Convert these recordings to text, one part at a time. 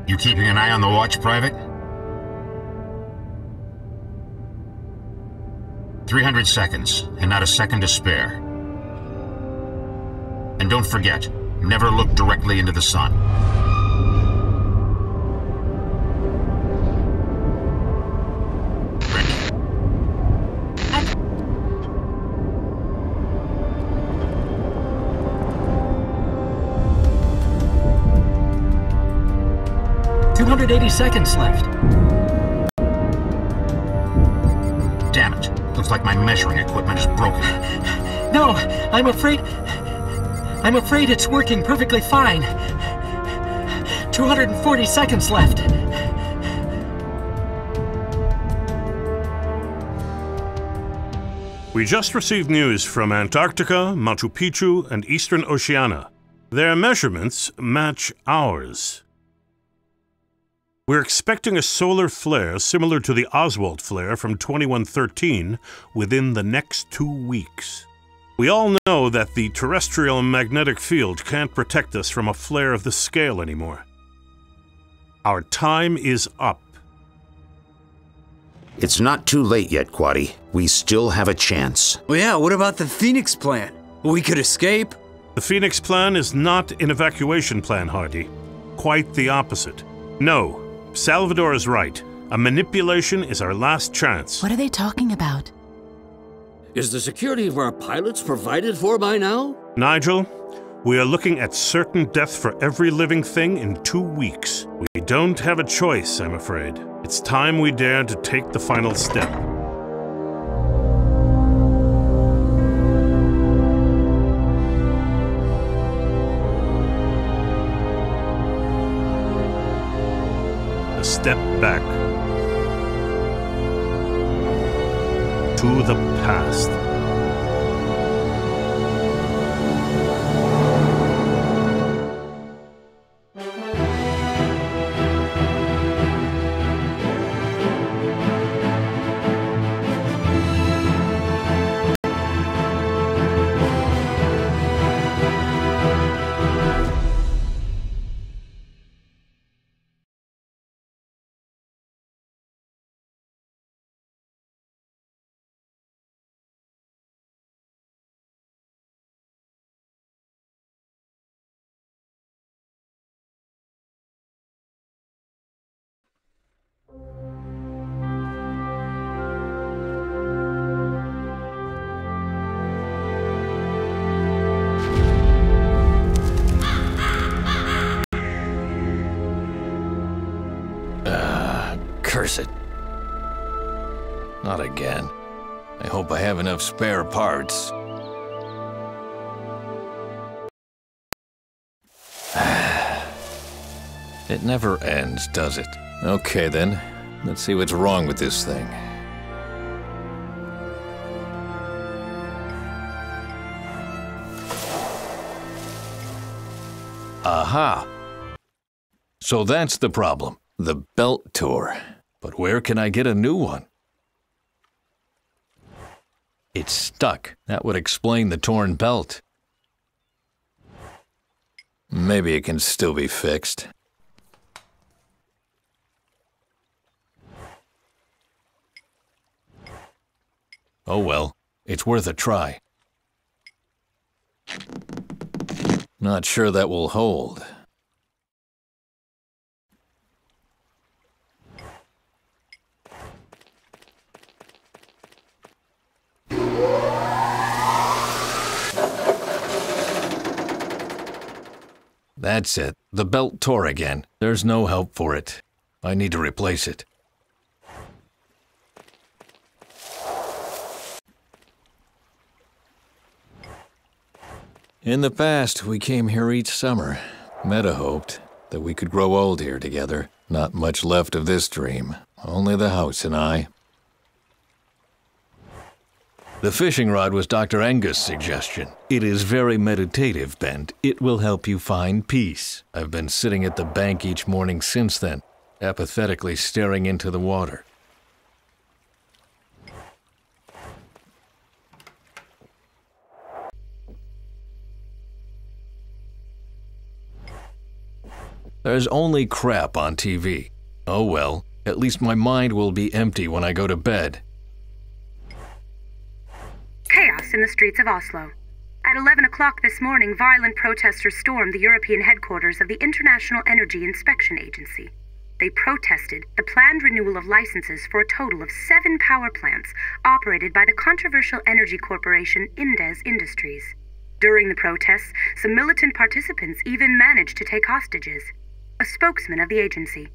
You keeping an eye on the watch, Private? 300 seconds, and not a second to spare. And don't forget, never look directly into the sun. Ready. 280 seconds left. Damn it. Looks like my measuring equipment is broken. No, I'm afraid it's working perfectly fine. 240 seconds left. We just received news from Antarctica, Machu Picchu, and Eastern Oceania. Their measurements match ours. We're expecting a solar flare similar to the Oswald flare from 2113 within the next 2 weeks. We all know that the terrestrial magnetic field can't protect us from a flare of this scale anymore. Our time is up. It's not too late yet, Quaddy. We still have a chance. Well, yeah, what about the Phoenix plan? We could escape. The Phoenix plan is not an evacuation plan, Hardy. Quite the opposite. No, Salvador is right. A manipulation is our last chance. What are they talking about? Is the security of our pilots provided for by now? Nigel, we are looking at certain death for every living thing in 2 weeks. We don't have a choice, I'm afraid. It's time we dare to take the final step. A step back. To the past. Curse it. Not again. I hope I have enough spare parts. It never ends, does it? Okay then, let's see what's wrong with this thing. Aha! So that's the problem, the belt tore. But where can I get a new one? It's stuck. That would explain the torn belt. Maybe it can still be fixed. Oh well, it's worth a try. Not sure that will hold. That's it. The belt tore again. There's no help for it. I need to replace it. In the past, we came here each summer. Meta hoped that we could grow old here together. Not much left of this dream. Only the house and I. The fishing rod was Dr. Angus' suggestion. It is very meditative, Bent. It will help you find peace. I've been sitting at the bank each morning since then, apathetically staring into the water. There's only crap on TV. Oh well, at least my mind will be empty when I go to bed. Chaos in the streets of Oslo. At 11 o'clock this morning, violent protesters stormed the European headquarters of the International Energy Inspection Agency. They protested the planned renewal of licenses for a total of 7 power plants operated by the controversial energy corporation Indes Industries. During the protests, some militant participants even managed to take hostages. A spokesman of the agency.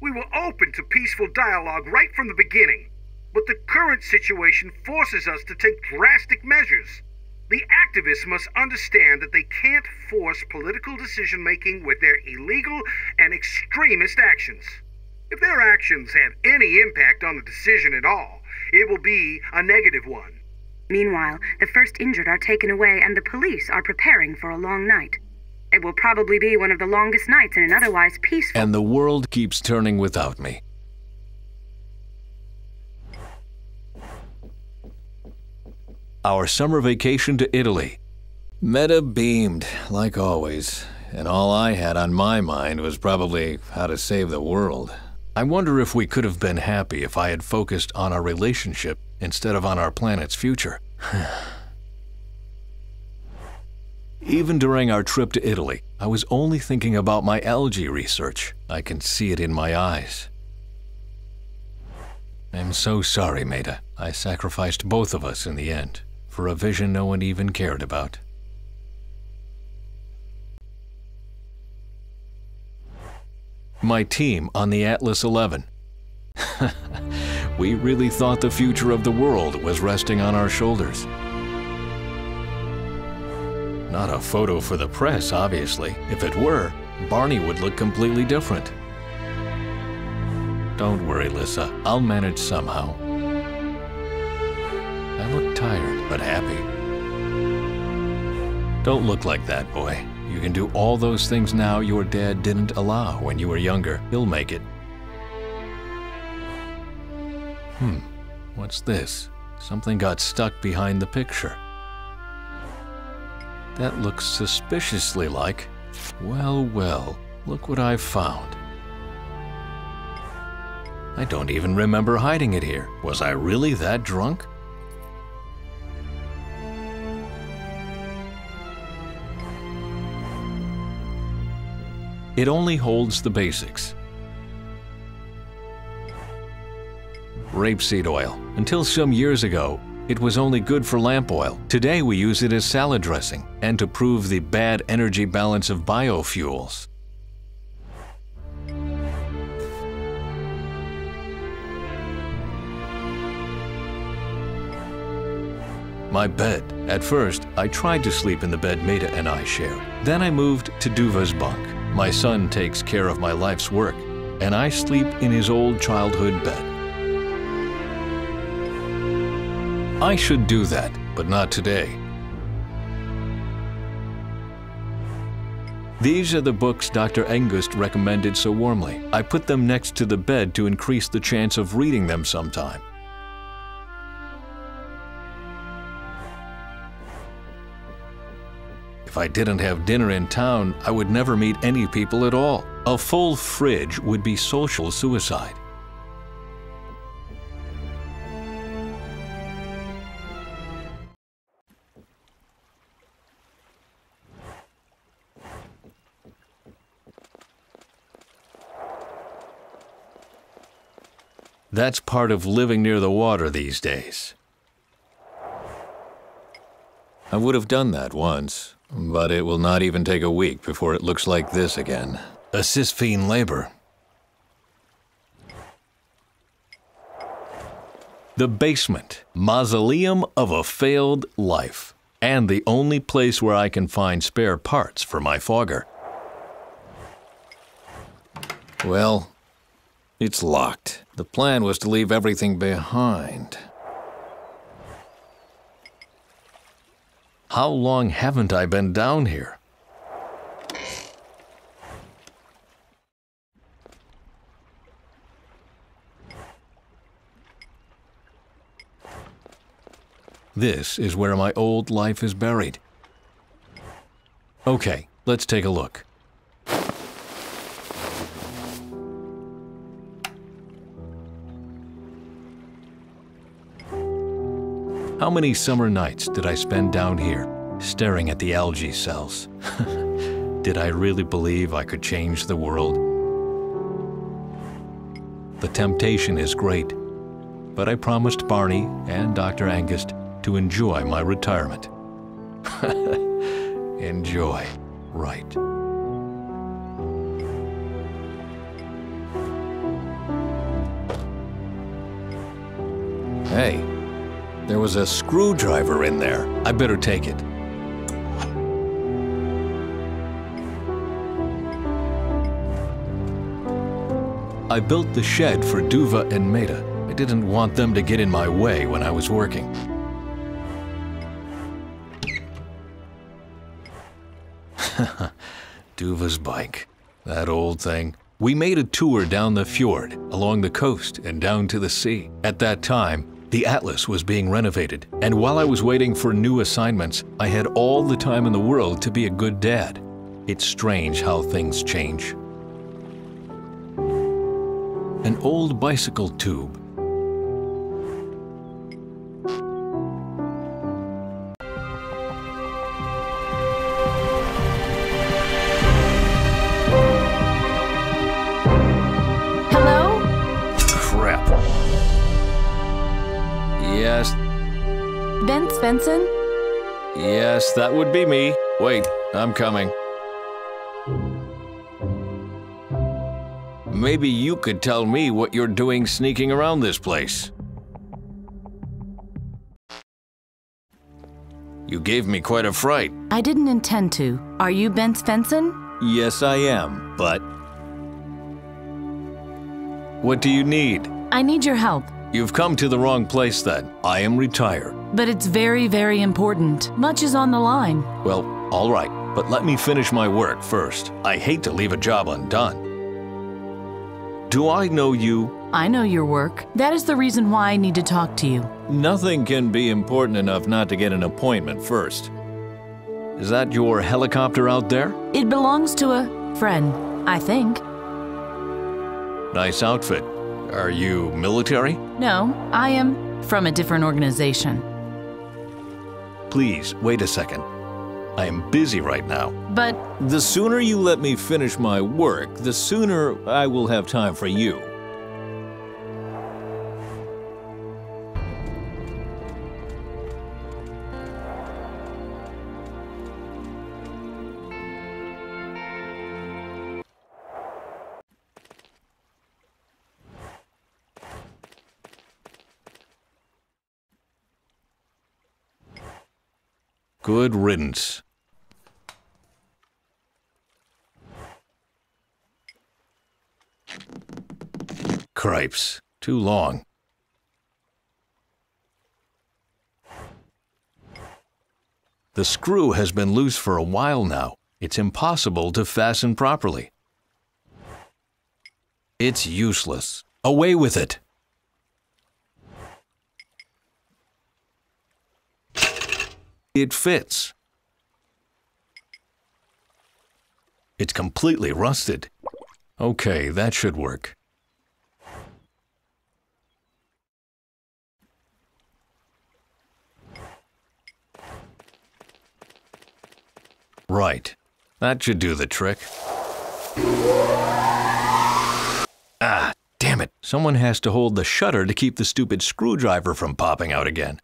We were open to peaceful dialogue right from the beginning, but the current situation forces us to take drastic measures. The activists must understand that they can't force political decision-making with their illegal and extremist actions. If their actions have any impact on the decision at all, it will be a negative one. Meanwhile, the first injured are taken away and the police are preparing for a long night. It will probably be one of the longest nights in an otherwise peaceful... And the world keeps turning without me. Our summer vacation to Italy. Meta beamed, like always, and all I had on my mind was probably how to save the world. I wonder if we could have been happy if I had focused on our relationship instead of on our planet's future. Even during our trip to Italy, I was only thinking about my algae research. I can see it in my eyes. I'm so sorry, Meta. I sacrificed both of us in the end, for a vision no one even cared about. My team on the Atlas 11. We really thought the future of the world was resting on our shoulders. Not a photo for the press, obviously. If it were, Barney would look completely different. Don't worry, Lissa. I'll manage somehow. I look tired, but happy. Don't look like that, boy. You can do all those things now your dad didn't allow when you were younger. He'll make it. What's this? Something got stuck behind the picture. That looks suspiciously like... Well, well, look what I've found. I don't even remember hiding it here. Was I really that drunk? It only holds the basics. Rapeseed oil. Until some years ago, it was only good for lamp oil. Today we use it as salad dressing and to prove the bad energy balance of biofuels. My bed. At first, I tried to sleep in the bed Meta and I shared. Then I moved to Duva's bunk. My son takes care of my life's work, and I sleep in his old childhood bed. I should do that, but not today. These are the books Dr. Engust recommended so warmly. I put them next to the bed to increase the chance of reading them sometime. If I didn't have dinner in town, I would never meet any people at all. A full fridge would be social suicide. That's part of living near the water these days. I would have done that once, but it will not even take a week before it looks like this again. A cisphene labor. The basement, mausoleum of a failed life, and the only place where I can find spare parts for my fogger. Well, it's locked. The plan was to leave everything behind. How long haven't I been down here? This is where my old life is buried. Okay, let's take a look. How many summer nights did I spend down here, staring at the algae cells? Did I really believe I could change the world? The temptation is great, but I promised Barney and Dr. Angus to enjoy my retirement. Enjoy, right. Hey, there was a screwdriver in there. I better take it. I built the shed for Duva and Maida. I didn't want them to get in my way when I was working. Duva's bike. That old thing. We made a tour down the fjord, along the coast, and down to the sea. At that time, the Atlas was being renovated, and while I was waiting for new assignments, I had all the time in the world to be a good dad. It's strange how things change. An old bicycle tube. Hello? Crap. Yes. Ben Svensson? Yes, that would be me. Wait, I'm coming. Maybe you could tell me what you're doing sneaking around this place. You gave me quite a fright. I didn't intend to. Are you Ben Svensson? Yes, I am, but... What do you need? I need your help. You've come to the wrong place then. I am retired. But it's very, very important. Much is on the line. Well, all right, but let me finish my work first. I hate to leave a job undone. Do I know you? I know your work. That is the reason why I need to talk to you. Nothing can be important enough not to get an appointment first. Is that your helicopter out there? It belongs to a friend, I think. Nice outfit. Are you military? No, I am from a different organization. Please, wait a second. I am busy right now. But the sooner you let me finish my work, the sooner I will have time for you. Good riddance. Cripes, too long. The screw has been loose for a while now. It's impossible to fasten properly. It's useless. Away with it. It fits. It's completely rusted. Okay, that should work. Right. That should do the trick. Ah, damn it. Someone has to hold the shutter to keep the stupid screwdriver from popping out again.